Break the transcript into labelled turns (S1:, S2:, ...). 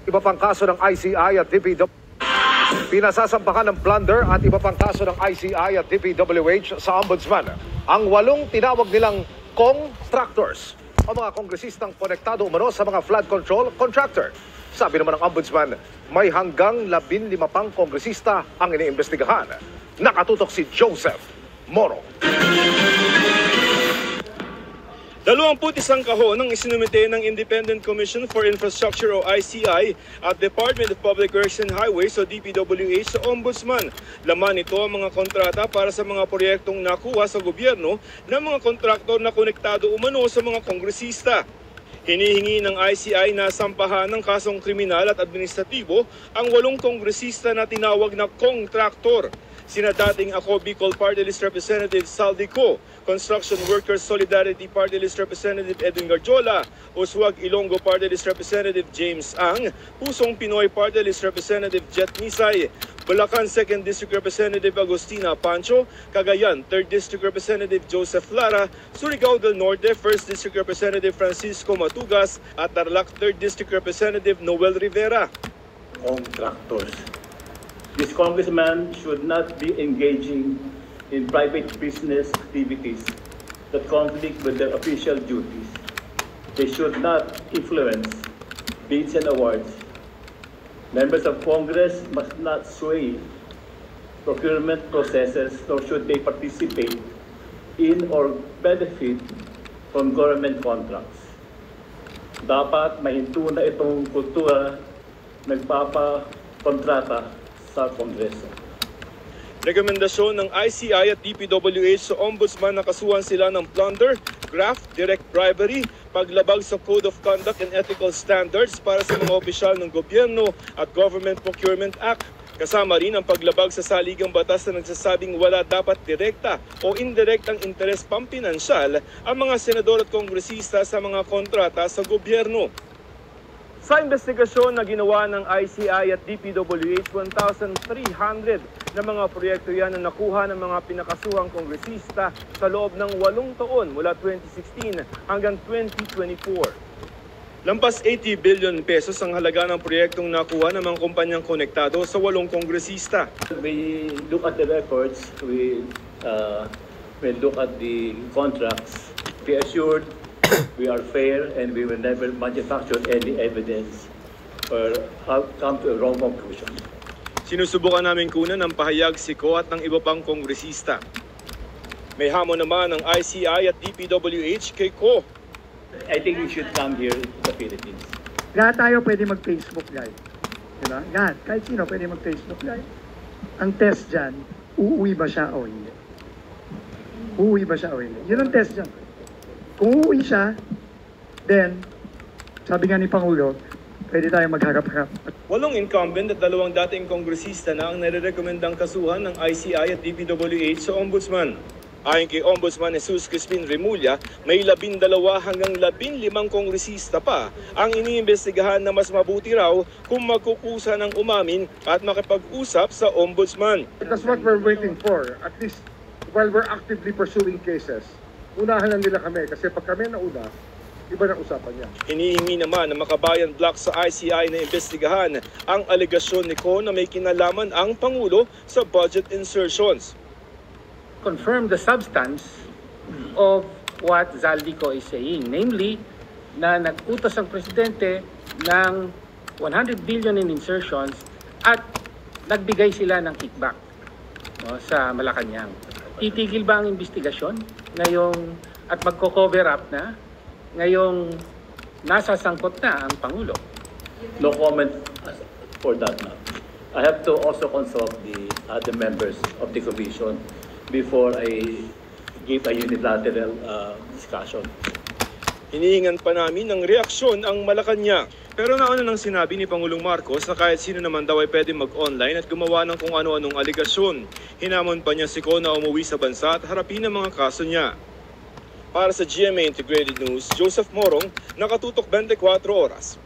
S1: Iba pang kaso ng ICI at DPWH. Pinasasampahan ng plunder at iba pang kaso ng ICI at DPWH sa Ombudsman ang 8 tinawag nilang contractors o mga kongresistang konektado umano sa mga flood control contractor. Sabi naman ng Ombudsman, may hanggang 15 pang kongresista ang iniimbestigahan. Nakatutok si Joseph Moro.
S2: 21 kahon ang isinumite ng Independent Commission for Infrastructure o ICI at Department of Public Works and Highways o DPWH sa Ombudsman. Laman nito ang mga kontrata para sa mga proyektong nakuha sa gobyerno ng mga kontraktor na konektado umano sa mga kongresista. Hinihingi ng ICI na sampahan ng kasong kriminal at administratibo ang 8 kongresista na tinawag na kontraktor. Sina dating Ako Bicol Party List Representative Saldi Co, Construction Workers Solidarity Party List Representative Edwin Garjola, Uswag Ilonggo Party List Representative James Ang, Pusong Pinoy Party List Representative Jet Misay, Bulacan 2nd District Representative Agustina Pancho, Cagayan 3rd District Representative Joseph Lara, Surigao del Norte 1st District Representative Francisco Matugas at Tarlac 3rd District Representative Noel Rivera.
S3: Contractors. This congressman should not be engaging in private business activities that conflict with their official duties. They should not influence bids and awards. Members of Congress must not sway procurement processes, nor should they participate in or benefit from government contracts. Dapat mahinto na itong kultura nagpapakontrata sa Kongreso.
S2: Rekomendasyon ng ICI at DPWH sa Ombudsman na kasuhan sila ng plunder, graft, direct bribery, paglabag sa Code of Conduct and Ethical Standards para sa mga opisyal ng gobyerno at Government Procurement Act. Kasama rin ang paglabag sa saligang batas na nagsasabing wala dapat direkta o indirektang interes pampinansyal ang mga senador at kongresista sa mga kontrata sa gobyerno. Sa investigasyon na ginawa ng ICI at DPWH, 1,300 na mga proyekto yan na nakuha ng mga pinakasuhang kongresista sa loob ng 8 taon mula 2016 hanggang 2024. Lampas 80 billion pesos ang halaga ng proyektong nakuha ng mga kumpanyang konektado sa 8 kongresista.
S3: We look at the records, we look at the contracts, be assured we are fair and we will never manufacture any evidence or come to a wrong conclusion.
S2: Sinusubukan namin kunan ng pahayag si Ko at ng iba pang kongresista. May hamon naman ng ICI at DPWH kay Ko.
S3: I think we should come here to the Philippines.
S4: Lahat tayo pwede mag-Facebook Live. Diba? Lahat, kahit sino pwede mag-Facebook Live. Ang test dyan, uuwi ba siya o hindi? Uuwi ba siya o hindi? Yun ang test dyan. Kung uuwi siya, then, sabi nga ni Pangulo, pwede tayo magharap-harap.
S2: 8 incumbent at 2 dating kongresista na ang nare-rekomendang kasuhan ng ICI at DPWH sa Ombudsman. Ayon kay Ombudsman Jesus Crispin Remulla, may 12 hanggang 15 kongresista pa ang iniimbestigahan na mas mabuti raw kung magkukusa ng umamin at makipag-usap sa Ombudsman.
S1: That's what we're waiting for. At least while we're actively pursuing cases, unahan lang nila kami kasi pag kami nauna, iba na usapan niya.
S2: Hinihingi naman ng Makabayan Block sa ICI na imbestigahan ang alegasyon ni Ko na may kinalaman ang Pangulo sa budget insertions.
S5: Confirm the substance of what Zaldico is saying, namely na nag-utos ang presidente ng 100 billion in insertions at nagbigay sila ng kickback sa Malacanang. Titigil ba ang investigasyon ngayong at magko-cover up na ngayong nasa sangkot na ang Pangulo?
S3: No comment for that now. I have to also consult the other members of the commission before I give a unilateral discussion.
S2: Hinihingan pa namin ng reaksyon ang Malacanang. Pero nauna nang sinabi ni Pangulong Marcos na kahit sino naman daw ay pwede mag-online at gumawa ng kung ano-anong aligasyon. Hinamon pa niya si Ko na umuwi sa bansa at harapin ang mga kaso niya. Para sa GMA Integrated News, Joseph Morong, nakatutok 24 oras.